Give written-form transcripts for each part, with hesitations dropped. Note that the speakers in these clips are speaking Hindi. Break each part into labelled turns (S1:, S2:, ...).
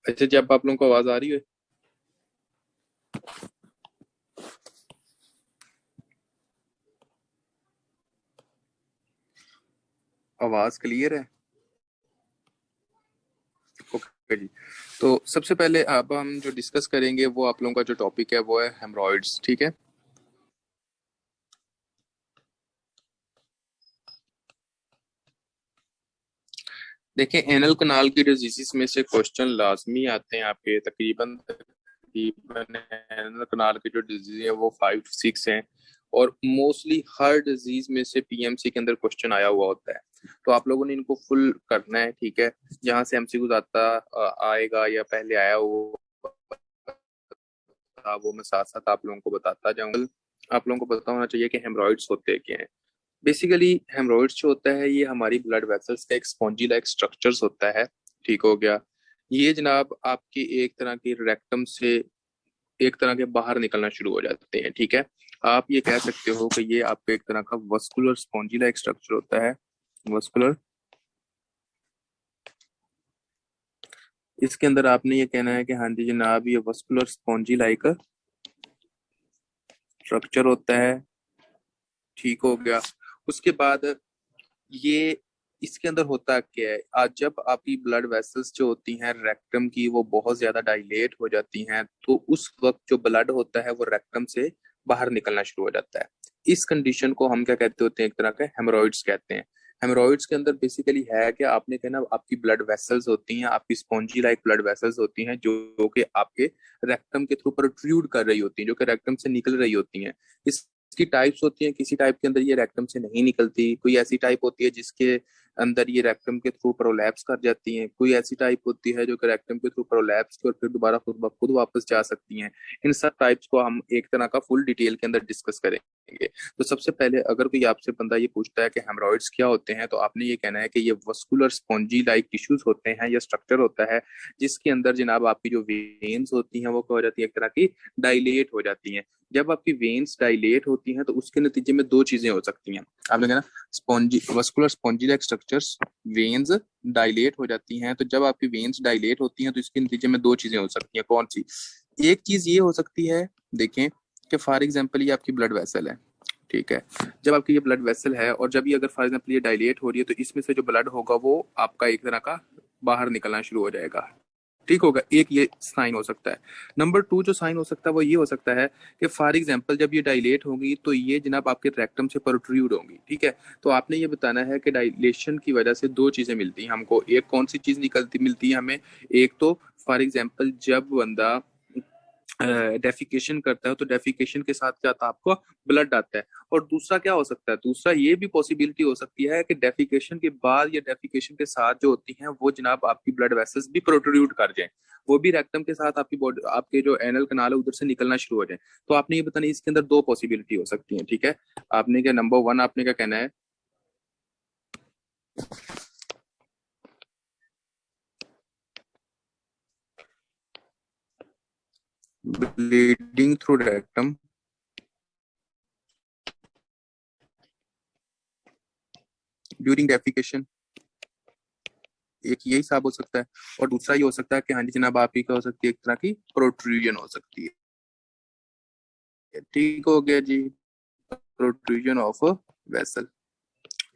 S1: अच्छा, जब आप लोगों को आवाज आ रही है? आवाज क्लियर है? ओके जी। तो सबसे पहले अब हम जो डिस्कस करेंगे वो आप लोगों का जो टॉपिक है वो है हेमरॉइड्स। ठीक है। देखिए, एनल कनाल की डिजीज में से क्वेश्चन लाजमी आते हैं आपके। तकरीबन तकरीबन एनल कनाल की जो डिजीज है वो 5 to 6 हैं। और मोस्टली हर डिजीज में से पीएमसी के अंदर क्वेश्चन आया हुआ होता है। तो आप लोगों ने इनको फुल करना है। ठीक है। जहां से एमसीक्यू आता आएगा या पहले आया वो वो मैं साथ साथ आप लोगों को बताता जाऊंगा। आप लोगों को पता होना चाहिए कि हेमरॉइड्स होते क्या हैं। बेसिकली हेमरॉइड्स जो होता है ये हमारी ब्लड वेसल्स का एक स्पॉन्जी लाइक स्ट्रक्चर्स होता है। ठीक हो गया। ये जनाब आपकी एक तरह की रेक्टम से एक तरह के बाहर निकलना शुरू हो जाते हैं। ठीक है। आप ये कह सकते हो कि ये आपका एक तरह का वस्कुलर स्पॉन्जी लाइक स्ट्रक्चर होता है। वस्कुलर। इसके अंदर आपने ये कहना है कि हाँ जी जनाब ये वस्कुलर स्पॉन्जी लाइक स्ट्रक्चर होता है। ठीक हो गया। उसके बाद ये इसके अंदर होता क्या है, आज जब आपकी ब्लड वेसल्स जो होती हैं रेक्टम की वो बहुत ज्यादा डायलेट हो जाती हैं तो उस वक्त जो ब्लड होता है वो रेक्टम से बाहर निकलना शुरू हो जाता है। इस कंडीशन को हम क्या कहते होते हैं, एक तरह का हेमरॉइड्स कहते हैं। हेमरॉइड्स के अंदर बेसिकली है कि आपने कहना आपकी ब्लड वेसल्स होती हैं, आपकी स्पॉन्जी लाइक ब्लड वेसल्स होती हैं जो कि आपके रेक्टम के थ्रू प्रोट्रूड कर रही होती हैं, जो कि रेक्टम से निकल रही होती हैं। इसकी टाइप्स होती हैं, किसी टाइप के अंदर ये रेक्टम से नहीं निकलती, कोई ऐसी टाइप होती है जिसके अंदर ये रेक्टम के थ्रू प्रोलैप्स कर जाती हैं, कोई ऐसी टाइप होती है जो कि रेक्टम के थ्रू प्रोलैप्स और फिर दोबारा खुद ब खुद वापस जा सकती हैं। इन सब टाइप्स को हम एक तरह का फुल डिटेल के अंदर डिस्कस करेंगे। तो सबसे पहले अगर कोई आपसे बंदा ये पूछता है कि हेमरॉइड्स क्या होते हैं तो आपने ये कहना है कि ये वस्कुलर स्पॉन्जी लाइक टिश्यूज होते हैं या स्ट्रक्चर होता है जिसके अंदर जनाब आपकी जो वेन्स होती हैं वो क्या हो जाती है, एक तरह की डायलेट हो जाती हैं। जब आपकी वेन्स डायलेट होती हैं तो उसके नतीजे में दो चीजें हो सकती हैं। आपने कहना spongy vascular spongy like structures, veins dilate हो जाती हैं। तो जब आपकी वेन्स डायलेट होती हैं तो इसके नतीजे में दो चीजें हो सकती हैं। कौन सी? एक चीज ये हो सकती है, देखें कि फॉर एग्जांपल ये आपकी ब्लड वेसल है। ठीक है। जब आपकी ये ब्लड वेसल है और जब ये अगर फॉर एग्जांपल ये डायलेट हो रही है तो इसमें से जो ब्लड होगा वो आपका एक तरह का बाहर निकलना शुरू हो जाएगा। ठीक होगा। एक ये साइन हो सकता है। नंबर टू जो साइन हो सकता है वो ये हो सकता है कि फॉर एग्जांपल जब ये डायलेट होगी तो ये जनाब आपके रेक्टम से प्रोट्रूड होंगी। ठीक है। तो आपने ये बताना है कि डायलेशन की वजह से दो चीजें मिलती हैं हमको। एक कौन सी चीज निकलती मिलती है हमें? एक तो फॉर एग्जांपल जब बंदा डेफिकेशन करता है तो डेफिकेशन के साथ क्या आता है, आपको ब्लड आता है। और दूसरा क्या हो सकता है, दूसरा ये भी पॉसिबिलिटी हो सकती है कि डेफिकेशन के बाद या डेफिकेशन के साथ जो होती हैं वो जनाब आपकी ब्लड वेसल्स भी प्रोट्रूड कर जाए, वो भी रेक्टम के साथ आपकी बॉडी आपके जो एनल कनाल है उधर से निकलना शुरू हो जाए। तो आपने ये बताना इसके अंदर दो पॉसिबिलिटी हो सकती है। ठीक है। आपने क्या नंबर वन आपने क्या कहना है? Bleeding through rectum during defecation, एक यही हिसाब हो सकता है। और दूसरा ये हो सकता है कि हाँ जी जनाब आपकी क्या हो सकती है, एक तरह की प्रोट्रूजन हो सकती है। ठीक हो गया जी। Protrusion of vessel.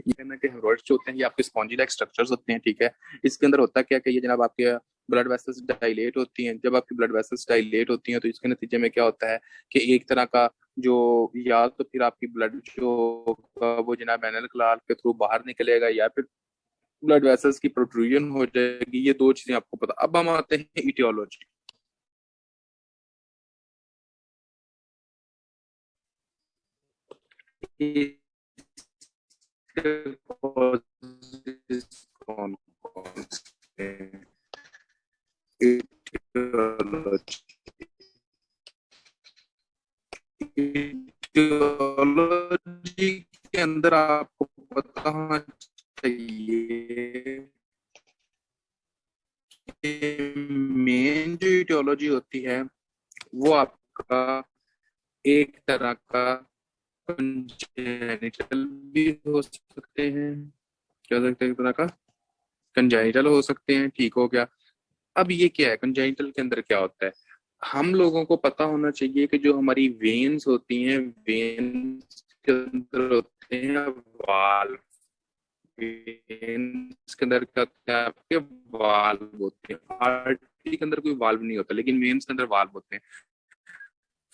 S1: ये कहना कि हेमरॉइड्स जो होते हैं ये आपके स्पॉन्जी लाइक स्ट्रक्चर्स होते हैं। ठीक है। इसके अंदर होता क्या है कि ये जनाब आपके ब्लड वेसल्स डायलेट होती हैं। जब आपकी ब्लड वेसल्स डायलेट होती हैं तो इसके नतीजे में क्या होता है कि एक तरह का जो या तो फिर आपकी ब्लड जो होगा वो जनाब एनल क्लाट के थ्रू बाहर निकलेगा या फिर ब्लड वेसल्स की प्रोट्रूजन हो जाएगी। ये दो चीजें आपको पता। अब हम आते हैं इटियोलॉजी। कौन कौन से इटियोलॉजी के अंदर आपको पता होना चाहिए मेन जो इटियोलॉजी होती है वो आपका एक तरह का कंजेनिटल भी हो सकते हैं। क्या हो सकते हैं? एक तरह का कंजेनिटल हो सकते हैं। ठीक हो गया। अब ये क्या है, कंजेनिटल के अंदर क्या होता है, हम लोगों को पता होना चाहिए कि जो हमारी वेन्स होती हैं, वेन्स के अंदर होते हैं वाल्व। वेन्स के अंदर क्या आपके वाल्व होते हैं। आर्टरी के अंदर कोई वाल्व नहीं होता, लेकिन वेन्स के अंदर वाल्व होते हैं।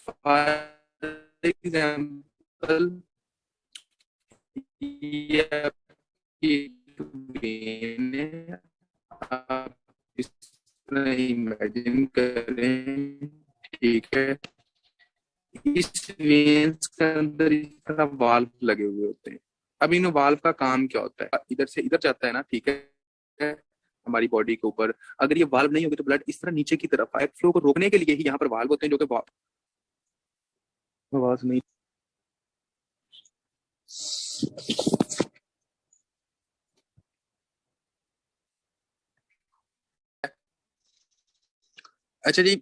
S1: फॉर एग्जाम्पल, ये आपकी वेन है, आप इस तरह इमेजिन करें, ठीक है। इस वेन्स के अंदर इस तरह वाल्व लगे हुए होते हैं। अब इन वाल्व का काम क्या होता है, इधर से इधर जाता है ना, ठीक है, हमारी बॉडी के ऊपर। अगर ये वाल्व नहीं होगी तो ब्लड इस तरह नीचे की तरफ आए, फ्लो को रोकने के लिए ही यहाँ पर वाल्व होते हैं, जो कि आवाज नहीं। अच्छा जी,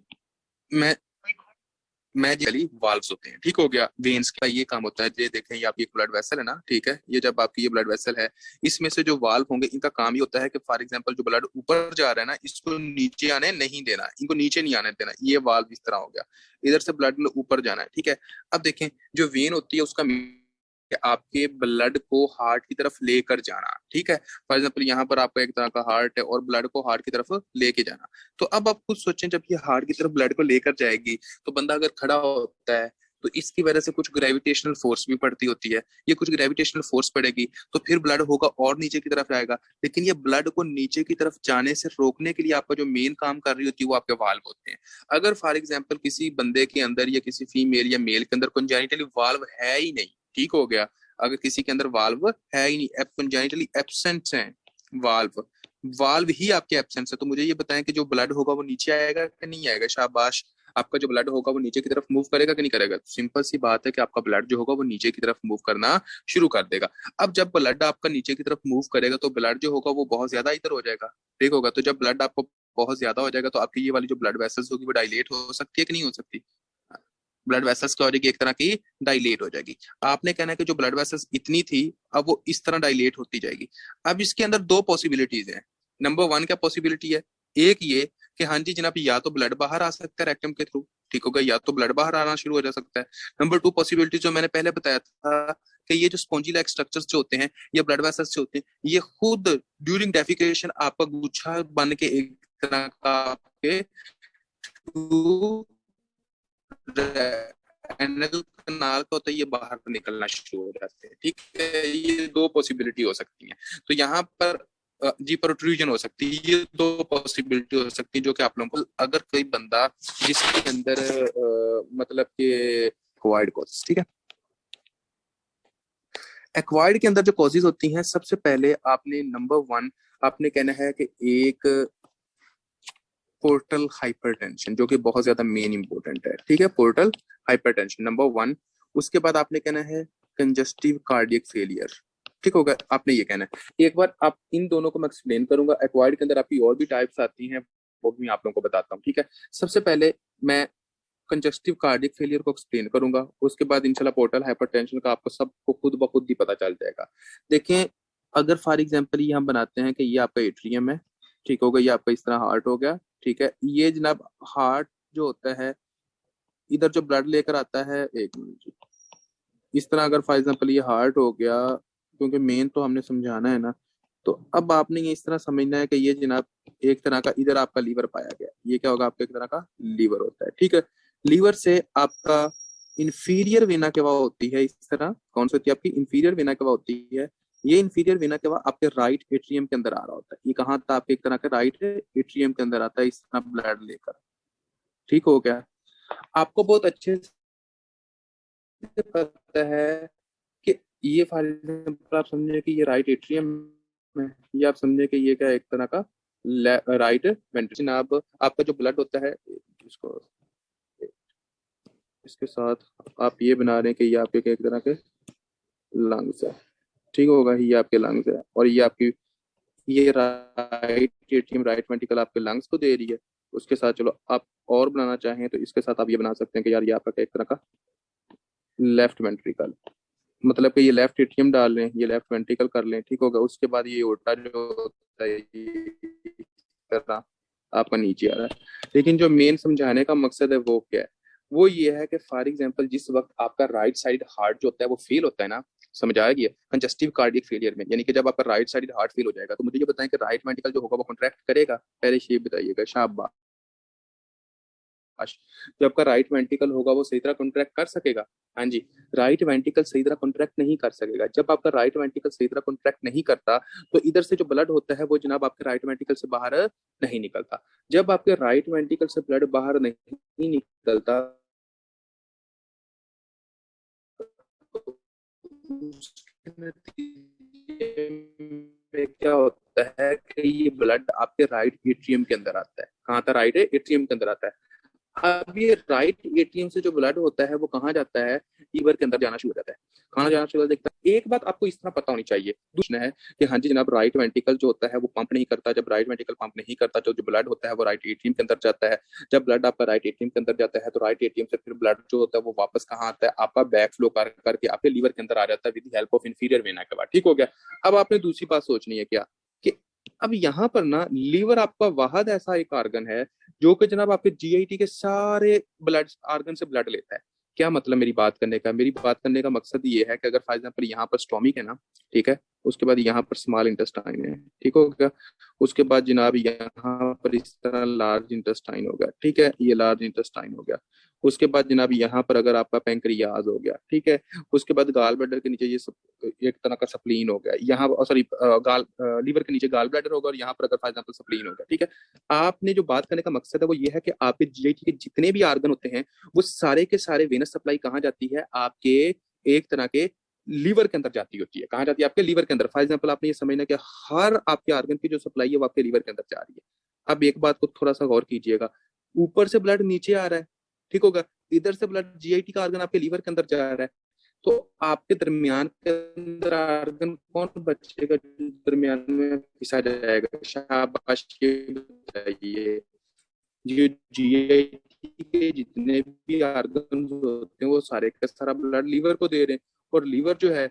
S1: मैं चली वाल्व्स होते हैं, ठीक हो गया। वेन्स का ये काम होता है, ये देखें, ये आपकी एक ब्लड वेसल है ना, ठीक है, ये जब आपकी ये ब्लड वेसल है, इसमें से जो वाल्व होंगे इनका काम ये होता है कि फॉर एग्जांपल जो ब्लड ऊपर जा रहा है ना, इसको नीचे आने नहीं देना, इनको नीचे नहीं आने देना। ये वाल्व इस तरह हो गया, इधर से ब्लड ऊपर जाना है, ठीक है। अब देखें, जो वेन होती है उसका आपके ब्लड को हार्ट की तरफ लेकर जाना, ठीक है। फॉर एग्जाम्पल यहाँ पर आपका एक तरह का हार्ट है और ब्लड को हार्ट की तरफ लेके जाना। तो अब आप खुद सोचें, जब ये हार्ट की तरफ ब्लड को लेकर जाएगी, तो बंदा अगर खड़ा होता है तो इसकी वजह से कुछ ग्रेविटेशनल फोर्स भी पड़ती होती है। ये कुछ ग्रेविटेशनल फोर्स पड़ेगी तो फिर ब्लड होगा और नीचे की तरफ जाएगा। लेकिन ये ब्लड को नीचे की तरफ जाने से रोकने के लिए आपका जो मेन काम कर रही होती है वो आपके वाल्व होते हैं। अगर फॉर एग्जाम्पल किसी बंदे के अंदर या किसी फीमेल या मेल के अंदर कंजेनिटली वाल्व है ही नहीं, ठीक हो गया, अगर किसी के अंदर वाल्व है ही नहीं, कंजेनिटली एब्सेंट है वाल्व, वाल्व ही आपके एब्सेंस है, तो मुझे ये बताएं कि जो ब्लड होगा वो नीचे आएगा कि नहीं आएगा। शाबाश, आपका जो ब्लड होगा वो नीचे की तरफ मूव करेगा कि नहीं करेगा। तो सिंपल सी बात है कि आपका ब्लड जो होगा वो नीचे की तरफ मूव करना शुरू कर देगा। अब जब ब्लड आपका नीचे की तरफ मूव करेगा तो ब्लड जो होगा वो बहुत ज्यादा इधर हो जाएगा, ठीक होगा। तो जब ब्लड आपको बहुत ज्यादा हो जाएगा तो आपकी ये वाली जो ब्लड वेसल्स होगी वो डायलेट हो सकती है कि नहीं हो सकती। ब्लड वेसल्स क्या हो जाएगी, एक तरह की डायलेट हो जाएगी। आपने कहना है कि जो ब्लड वेसल्स इतनी थी अब वो इस तरह डायलेट होती जाएगी। अब इसके अंदर दो पॉसिबिलिटीज हैं। नंबर वन क्या पॉसिबिलिटी है, एक ये कि हाँ जी जनाब, या तो ब्लड बाहर आ सकता है रेक्टम के थ्रू, ठीक होगा, या तो ब्लड बाहर आना शुरू हो जा सकता है। नंबर टू पॉसिबिलिटी जो मैंने पहले बताया था कि ये जो स्पॉन्जी लाइक स्ट्रक्चर्स जो होते हैं या ब्लड वेसल्स जो होते हैं, ये खुद ड्यूरिंग डेफिकेशन आपका गुच्छा बन के एक तरह का आपके एनल कनाल का होता है, ये बाहर निकलना शुरू हो जाते हैं, ठीक है। ये दो पॉसिबिलिटी हो सकती हैं। तो यहाँ पर जी प्रोट्रूजन हो सकती है, ये दो पॉसिबिलिटी हो सकती है जो कि आप लोगों को, अगर कोई बंदा जिसके अंदर मतलब कि एक्वायर्ड कॉजेस, ठीक है। एक्वायर्ड के अंदर जो कॉजेज होती हैं, सबसे पहले आपने नंबर वन आपने कहना है कि एक पोर्टल हाइपरटेंशन, जो कि बहुत ज्यादा मेन इंपॉर्टेंट है, ठीक है, पोर्टल हाइपरटेंशन नंबर वन। उसके बाद आपने कहना है कंजस्टिव कार्डियक फेलियर, ठीक होगा, आपने ये कहना है। एक बार आप इन दोनों को मैं एक्सप्लेन करूंगा। एक्वायर्ड के अंदर आपकी और भी टाइप्स आती हैं, वो भी मैं आप लोगों को बताता हूँ, ठीक है। सबसे पहले मैं कंजस्टिव कार्डियक फेलियर को एक्सप्लेन करूंगा, उसके बाद इंशाल्लाह पोर्टल हाइपरटेंशन का आपको सबको खुद ब खुद ही पता चल जाएगा। देखें, अगर फॉर एग्जांपल ये हम बनाते हैं कि ये आपका एट्रियम है, ठीक होगा, ये आपका इस तरह हार्ट हो गया, ठीक है। ये जनाब हार्ट जो होता है, इधर जो ब्लड लेकर आता है, एक मिनट जी, इस तरह अगर फॉर एग्जांपल ये हार्ट हो गया, क्योंकि मेन तो हमने समझाना है ना, तो अब आपने ये इस तरह समझना है कि ये जनाब एक तरह का, इधर आपका लीवर पाया गया, ये क्या होगा, आपका एक तरह का लीवर होता है, ठीक है। लीवर से आपका इंफीरियर वेना केवा होती है, इस तरह कौन सी होती है आपकी इंफीरियर वेना केवा होती है। ये इंफीरियर वेना केवा आपके राइट एट्रियम के अंदर आ रहा होता है। ये कहाँ था, आपके एक तरह का राइट एट्रियम के अंदर आता है, इस तरह ब्लड लेकर, ठीक हो गया। आपको बहुत अच्छे से पता है कि ये फॉर एग्जाम्पल आप समझे कि ये राइट एट्रियम है, ये आप समझे कि ये क्या एक तरह का राइट वेंट्रिकल। आप आपका जो ब्लड होता है, इसको इसके साथ आप ये बना रहे हैं कि ये आपके एक तरह के लंग्स है, ठीक होगा, ये आपके लंग्स है, और ये आपकी ये राइट एट्रियम राइट वेंट्रिकल आपके लंग्स को दे रही है। उसके साथ चलो आप और बनाना चाहें तो इसके साथ आप ये बना सकते हैं कि यार ये आपका एक तरह का लेफ्ट वेंट्रिकल, मतलब कि ये लेफ्ट एट्रियम डाल लें, ये लेफ्ट वेंट्रिकल कर लें, ठीक होगा। उसके बाद ये ओटा जो होता है, ये करना, आपका नीचे आ रहा है। लेकिन जो मेन समझाने का मकसद है वो क्या है, वो ये है कि फॉर एग्जाम्पल जिस वक्त आपका राइट साइड हार्ट जो होता है वो फेल होता है ना, समझ आ गया, कंजस्टिव कार्डियक फेलियर में, यानी कि जब आपका राइट साइड हार्ट फेल हो जाएगा, तो मुझे ये बताएं कि राइट वेंट्रिकल जो होगा वो कॉन्ट्रैक्ट करेगा, पहले ये बताइएगा, शाबाश। जो आपका राइट वेंट्रिकल होगा वो सही तरह कॉन्ट्रैक्ट कर सकेगा? हाँ जी, राइट वेंट्रिकल सही तरह कॉन्ट्रैक्ट नहीं कर सकेगा। जब आपका राइट वेंट्रिकल सही तरह कॉन्ट्रैक्ट नहीं करता, तो इधर से जो ब्लड होता है वो जनाब आपके राइट वेंट्रिकल से बाहर नहीं निकलता। जब आपके राइट वेंट्रिकल से ब्लड बाहर नहीं निकलता, क्या होता है कि ये ब्लड आपके राइट एट्रियम के अंदर आता है। कहाँ आता है? राइट एट्रियम के अंदर आता है। अब ये राइट एटीएम से जो ब्लड होता है वो कहाँ जाता है? लीवर के अंदर जाना शुरू हो जाता है। कहाँ जाना शुरू हो जाता है? एक बात आपको इस तरह पता होनी चाहिए, दूसरा है कि हाँ जी जनाब, राइट वेंट्रिकल जो होता है वो पंप नहीं करता। जब राइट वेंट्रिकल पंप नहीं करता, तो जो ब्लड होता है वो राइट एटीएम के अंदर जाता है। जब ब्लड आपका राइट एटीएम के अंदर जाता है, तो राइट एटीएम से फिर ब्लड जो होता है वो वापस कहाँ आता है? आपका बैक फ्लो करके आपके लीवर के अंदर आ जाता है with help of inferior vena के बाद। ठीक हो गया? अब आपने दूसरी बात सोचनी है क्या, कि अब यहाँ पर ना लीवर आपका वाहद ऐसा एक ऑर्गन है जो कि जनाब आपके जीआईटी के सारे ब्लड ऑर्गन से ब्लड लेता है। क्या मतलब मेरी बात करने का? मेरी बात करने का मकसद ये है कि अगर फॉर एग्जाम्पल यहाँ पर स्टोमिक है ना, ठीक है, उसके बाद यहाँ पर स्मॉल इंटेस्टाइन है, ठीक हो गया, उसके बाद जनाब यहाँ पर इस तरह लार्ज इंटेस्टाइन हो गया, ठीक है, ये लार्ज इंटेस्टाइन हो गया। उसके बाद जनाब यहाँ पर अगर आपका पेंक्रियाज हो गया, ठीक है, उसके बाद गाल ब्लैडर के नीचे ये एक तरह का सप्लीन हो गया, यहाँ सॉरी गाल लीवर के नीचे गाल ब्लैडर होगा, और यहाँ पर अगर फॉर एग्जाम्पल सप्लीन हो गया, ठीक है। आपने जो बात करने का मकसद है वो ये है कि आपके जीआईटी के जितने भी ऑर्गन होते हैं वो सारे के सारे वेनस सप्लाई कहाँ जाती है? आपके एक तरह के लीवर के अंदर जाती होती है। कहाँ जाती है? आपके लीवर के अंदर। फॉर एग्जाम्पल आपने ये समझना कि हर आपके ऑर्गन की जो सप्लाई है वो आपके लीवर के अंदर जा रही है। अब एक बात को थोड़ा सा गौर कीजिएगा, ऊपर से ब्लड नीचे आ रहा है, ठीक होगा, इधर से ब्लड जीआईटी का ऑर्गन आपके लीवर के अंदर जा रहा है, तो आपके दरमियान के अंदर आर्गन कौन बचेगा जो दरमियान में पिसा जाएगा? शाबाश, ये बताइए। जो जीआईटी के जितने भी आर्गन होते हैं वो सारे का सारा ब्लड लीवर को दे रहे हैं, और लीवर जो है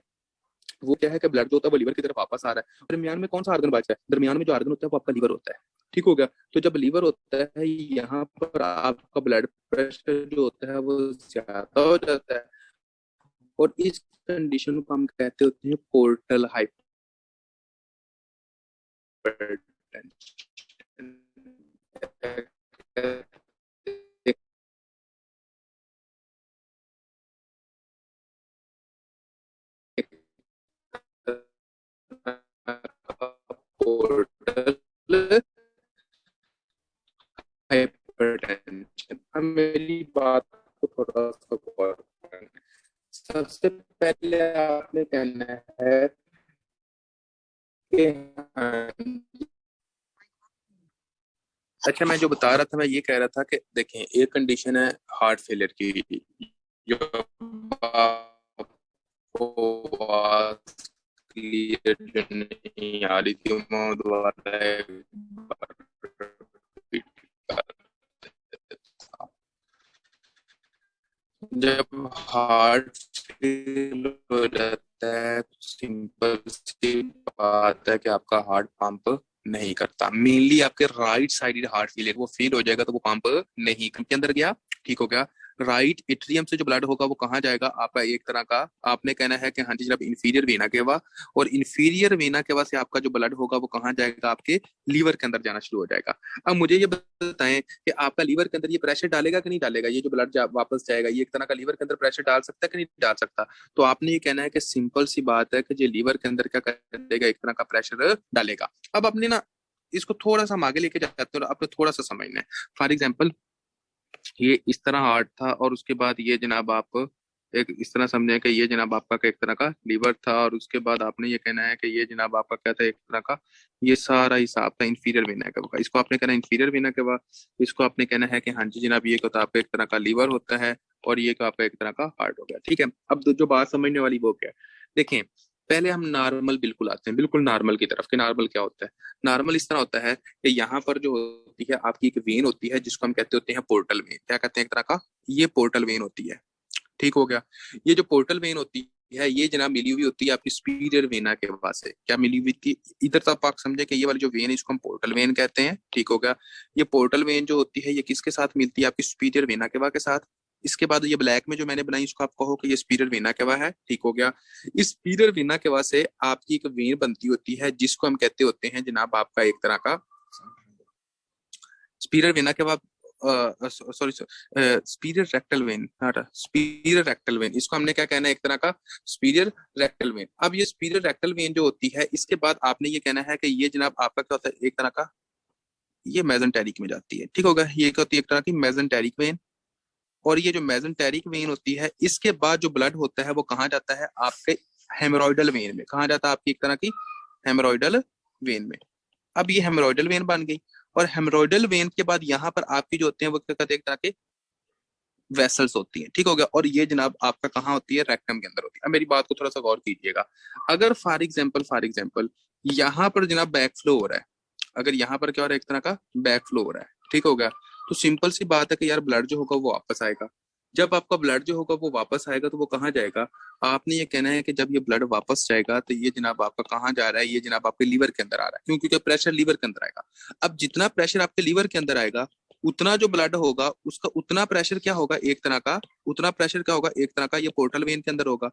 S1: वो क्या है कि ब्लड जो होता है वो लीवर की तरफ वापस आ रहा है। दरमियान में कौन सा आर्गन बचा है? दरमियान में जो आर्गन होता है वो आपका लीवर होता है। ठीक हो गया? तो जब लीवर होता है, यहाँ पर आपका ब्लड प्रेशर जो होता है वो ज्यादा हो जाता है, और इस कंडीशन को हम कहते होते हैं पोर्टल हाइपरटेंशन। Portal hypertension. अब मेरी बात को थोड़ा सा गौर करें। सबसे पहले आपने कहना है कि अच्छा, मैं जो बता रहा था, मैं ये कह रहा था कि देखें, एक कंडीशन है हार्ट फेलियर की, जो क्लियर नहीं आ रही थी, मैं दोबारा जब हार्ट फेल हो जाता है तो सिंपल सी बात है कि आपका हार्ट पंप नहीं करता। मेनली आपके राइट साइडेड हार्ट फेलियर, वो फेल हो जाएगा तो वो पंप नहीं के अंदर गया, ठीक हो गया। राइट एट्रियम से जो ब्लड होगा वो कहाँ जाएगा? आपका एक तरह का, आपने कहना है कि हाँ जी जनाब, इंफीरियर वेना केवा, और इंफीरियर वेना केवा से आपका जो ब्लड होगा वो कहाँ जाएगा? आपके लीवर के अंदर जाना शुरू हो जाएगा। अब मुझे ये बताएं कि आपका लीवर के अंदर ये प्रेशर डालेगा कि नहीं डालेगा? ये जो ब्लड वापस जाएगा, ये एक तरह का लीवर के अंदर प्रेशर डाल सकता है कि नहीं डाल सकता? तो आपने ये कहना है कि सिंपल सी बात है कि ये लीवर के अंदर क्या कर देगा? एक तरह का प्रेशर डालेगा। अब अपने ना इसको थोड़ा सा हम आगे लेके जाते हैं और आपने थोड़ा सा समझना है। फॉर एग्जाम्पल ये इस तरह हार्ट था, और उसके बाद ये जनाब आप एक इस तरह समझें कि ये जनाब आपका एक तरह का लीवर था, और उसके बाद आपने ये कहना है कि ये जनाब आपका क्या था? एक तरह का ये सारा हिसाब था इंफीरियर वेना का। इसको आपने कहना है इंफीरियर वेना का, इसको आपने कहना है कि हाँ जी जनाब, ये तो आपका एक तरह का लीवर होता है, और ये तो आपका एक तरह का हार्ट हो गया। ठीक है, अब जो बात समझने वाली वो क्या है, देखें, पहले हम नॉर्मल बिल्कुल आते हैं, बिल्कुल नॉर्मल की तरफ। कि नॉर्मल क्या होता है? नॉर्मल इस तरह होता है कि यहाँ पर जो होती है आपकी एक वेन होती है जिसको हम कहते होते हैं पोर्टल वेन। क्या कहते हैं? एक तरह का ये पोर्टल वेन होती है, ठीक हो गया। ये जो पोर्टल वेन होती है ये जनाब मिली हुई होती है आपकी सुपीरियर वेना के पास से। क्या मिली हुई थी? इधर तक आप समझे कि ये वाली जो वेन है इसको हम पोर्टल वेन कहते हैं, ठीक हो गया। ये पोर्टल वेन जो होती है ये किसके साथ मिलती है? आपकी सुपीरियर वेना केवा के साथ। इसके बाद ये ब्लैक में जो मैंने बनाई इसको आप कहो कि ये सुपीरियर वेना केवा है, ठीक हो गया। इस सुपीरियर वेना केवा से आपकी एक वेन बनती होती है जिसको हम कहते होते हैं जनाब आपका एक तरह का superior vena cava, sorry superior rectal vein, superior rectal vein, इसको हमने क्या कहना है? एक तरह का सुपीरियर रेक्टल वेन। अब ये सुपीरियर रेक्टल वेन जो होती है इसके बाद आपने ये कहना है कि ये जनाब आपका क्या होता है? एक तरह का ये मेजेंटेरिक में जाती है, ठीक होगा। ये क्या होती है? एक तरह की मेजेंटेरिक वेन। और ये जो मेजेंटेरिक वेन होती है इसके बाद जो ब्लड होता है वो कहाँ जाता है? आपके हेमोरॉइडल वेन में। कहाँ जाता है? आपकी एक तरह की हेमोरॉइडल वेन में। अब ये हेमोरॉइडल वेन बन गई और हेमोरॉइडल वेन के बाद यहाँ पर आपकी जो होते हैं वो क्या कहते हैं? एक तरह के वेसल्स होती हैं, ठीक हो गया। और ये जनाब आपका कहाँ होती है? रेक्टम के अंदर होती है। अब मेरी बात को थोड़ा सा गौर कीजिएगा। अगर फॉर एग्जाम्पल यहाँ पर जनाब बैक फ्लो हो रहा है, अगर यहाँ पर क्या हो रहा है? एक तरह का बैक फ्लो हो रहा है, ठीक हो गया। तो सिंपल सी बात है कि यार ब्लड जो होगा वो वापस आएगा। जब आपका ब्लड जो होगा वो वापस आएगा तो वो कहाँ जाएगा? आपने ये कहना है कि जब ये ब्लड वापस जाएगा तो ये जनाब आपका कहाँ जा रहा है? ये जनाब आपके लीवर के अंदर आ रहा है। क्यों? क्योंकि प्रेशर लीवर के अंदर आएगा। अब जितना प्रेशर आपके लीवर के अंदर आएगा उतना जो ब्लड होगा उसका उतना प्रेशर क्या होगा? एक तरह का उतना प्रेशर क्या होगा? एक तरह का ये पोर्टल वेन के अंदर होगा।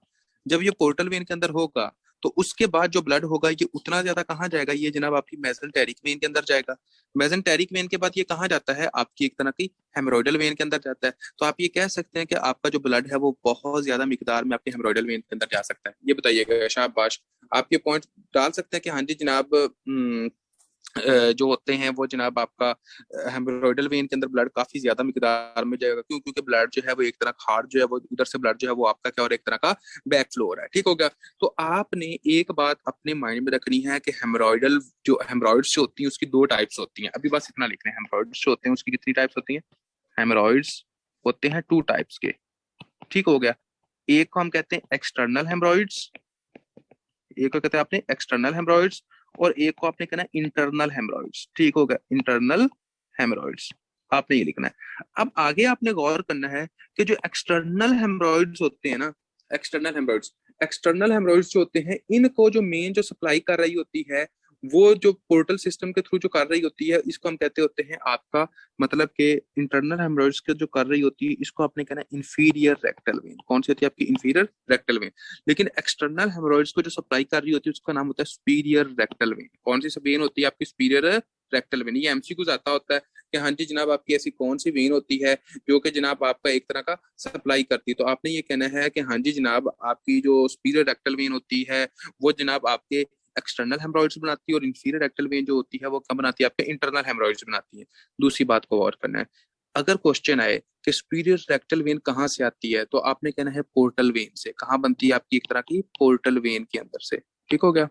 S1: जब ये पोर्टल वेन के अंदर होगा तो उसके बाद जो ब्लड होगा ये उतना ज्यादा कहाँ जाएगा? ये जनाब आपकी मेसेंटेरिक वेन के अंदर जाएगा। मेसेंटेरिक वेन के बाद ये कहाँ जाता है? आपकी एक तरह की हेमोरॉइडल वेन के अंदर जाता है। तो आप ये कह सकते हैं कि आपका जो ब्लड है वो बहुत ज्यादा मिकदार में आपके हेमोरॉइडल वेन के अंदर जा सकता है। ये बताइएगा शाबाश। आप ये पॉइंट डाल सकते हैं कि हाँ जी जनाब जो होते हैं वो जनाब आपका हेमोरॉइडल वेन के अंदर ब्लड काफी ज्यादा मिकदार में जाएगा। क्यों? क्योंकि ब्लड जो है वो एक तरह हार्ट जो है वो उधर से ब्लड जो है वो आपका क्या और एक तरह का बैक फ्लो हो रहा है, ठीक हो गया। तो आपने एक बात अपने माइंड में रखनी है कि हेमोरॉइडल जो हेमोरॉइड्स जो होती हैं उसकी दो टाइप्स होती हैं। अभी बस इतना लिखना है, हेमोरॉइड्स जो होते हैं उसकी कितनी टाइप्स होती हैं? हेमोरॉइड्स होते हैं टू टाइप्स के, ठीक हो गया। एक को हम कहते हैं एक्सटर्नल हेमोरॉइड्स, एक को कहते हैं आपने एक्सटर्नल हेमोरॉइड्स, और एक को आपने कहना है इंटरनल हेमोरॉइड्स, ठीक होगा। इंटरनल हेमोरॉइड्स आपने ये लिखना है। अब आगे आपने गौर करना है कि जो एक्सटर्नल हेमोरॉइड्स होते हैं ना, एक्सटर्नल हेमोरॉइड्स जो होते हैं इनको जो मेन जो सप्लाई कर रही होती है वो जो पोर्टल सिस्टम के थ्रू जो कर रही होती है इसको हम कहते होते हैं आपका मतलब कि इंटरनल हेमोरॉइड्स के जो कर रही होती है इसको आपने कहना है इंफीरियर रेक्टल वेन। कौन सी होती है? आपकी इंफीरियर रेक्टल वेन। लेकिन एक्सटर्नल हेमोरॉइड्स को जो सप्लाई कर रही होती है उसका नाम होता है सुपीरियर रेक्टल वेन। कौन सी वेन होती है? आपकी सुपीरियर रेक्टल वेन। ये एमसीक्यूज आता होता है कि हाँ जी जनाब आपकी ऐसी कौन सी वेन होती है जो कि जनाब आपका एक तरह का सप्लाई करती है। तो आपने ये कहना है कि हाँ जी जनाब आपकी जो सुपीरियर रेक्टल वेन होती है वो जनाब आपके एक्सटर्नल हेमोरॉइड्स बनाती है, और इंफीरियर रेक्टल वेन जो होती है वो कब बनाती है? आपके इंटरनल हेमोरॉइड्स बनाती है। दूसरी बात को गौर करना है, अगर क्वेश्चन आए कि सुपीरियर रेक्टल वेन कहाँ से आती है तो आपने कहना है पोर्टल वेन से। कहाँ बनती है? आपकी एक तरह की पोर्टल वेन के अंदर से, ठीक हो गया।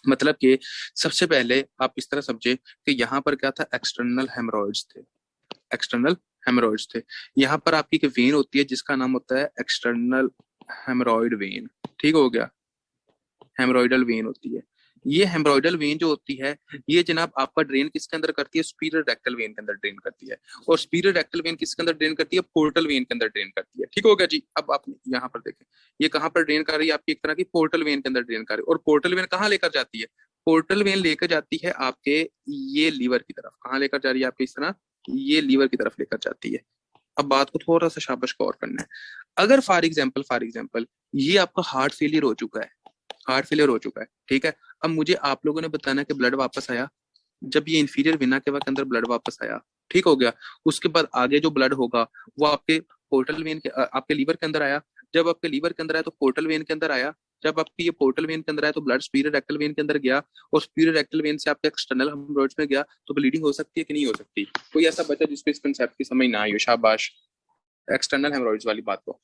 S1: मतलब कि सबसे पहले आप इस तरह समझे कि यहाँ पर क्या था? एक्सटर्नल हेमोरॉइड्स थे, एक्सटर्नल हेमोरॉइड्स थे। यहाँ पर आपकी एक वेन होती है जिसका नाम होता है एक्सटर्नल हेमोरॉइड वेन, ठीक हो गया। हेमोरॉइडल वेन होती है। ये हेमोरॉइडल वेन जो होती है ये जनाब आपका ड्रेन किसके अंदर करती है? सुपीरियर रेक्टल वेन के अंदर ड्रेन करती है। और सुपीरियर रेक्टल वेन किसके अंदर ड्रेन करती है? पोर्टल वेन के अंदर ड्रेन करती है, ठीक हो गया जी। अब आप यहाँ पर देखें ये कहाँ पर ड्रेन कर रही है? आपकी एक तरह की पोर्टल वेन के अंदर ड्रेन कर रही है। और पोर्टल वेन कहाँ लेकर जाती है? पोर्टल वेन लेकर जाती है आपके ये लीवर की तरफ। कहाँ लेकर जा रही है? आपके इस तरह ये लीवर की तरफ लेकर जाती है। अब बात को थोड़ा सा शाबाश गौर करना है। अगर फॉर एग्जाम्पल ये आपका हार्ट फेलियर हो चुका है, हार्ट फेलियर हो चुका है, ठीक है। अब मुझे आप लोगों ने बताना कि ब्लड वापस आया। जब ये इंफीरियर वेना के अंदर ब्लड वापस आया, ठीक हो गया। उसके बाद आगे जो ब्लड होगा वो आपके पोर्टल वेन के आपके लीवर के अंदर आया। जब आपके लीवर के अंदर आया तो पोर्टल वेन के अंदर आया। जब आपकी ये पोर्टल वेन के अंदर आया तो ब्लड सुपीरियर रेक्टल वेन के अंदर गया, और सुपीरियर रेक्टल वेन से आपके एक्सटर्नल हेमोरॉइड्स में गया। तो ब्लीडिंग हो सकती है कि नहीं हो सकती? कोई ऐसा बच्चा जिसको इस कंसेप्ट की समझ ना आई हो? शाबाश। एक्सटर्नल हेमोरॉइड्स वाली बात को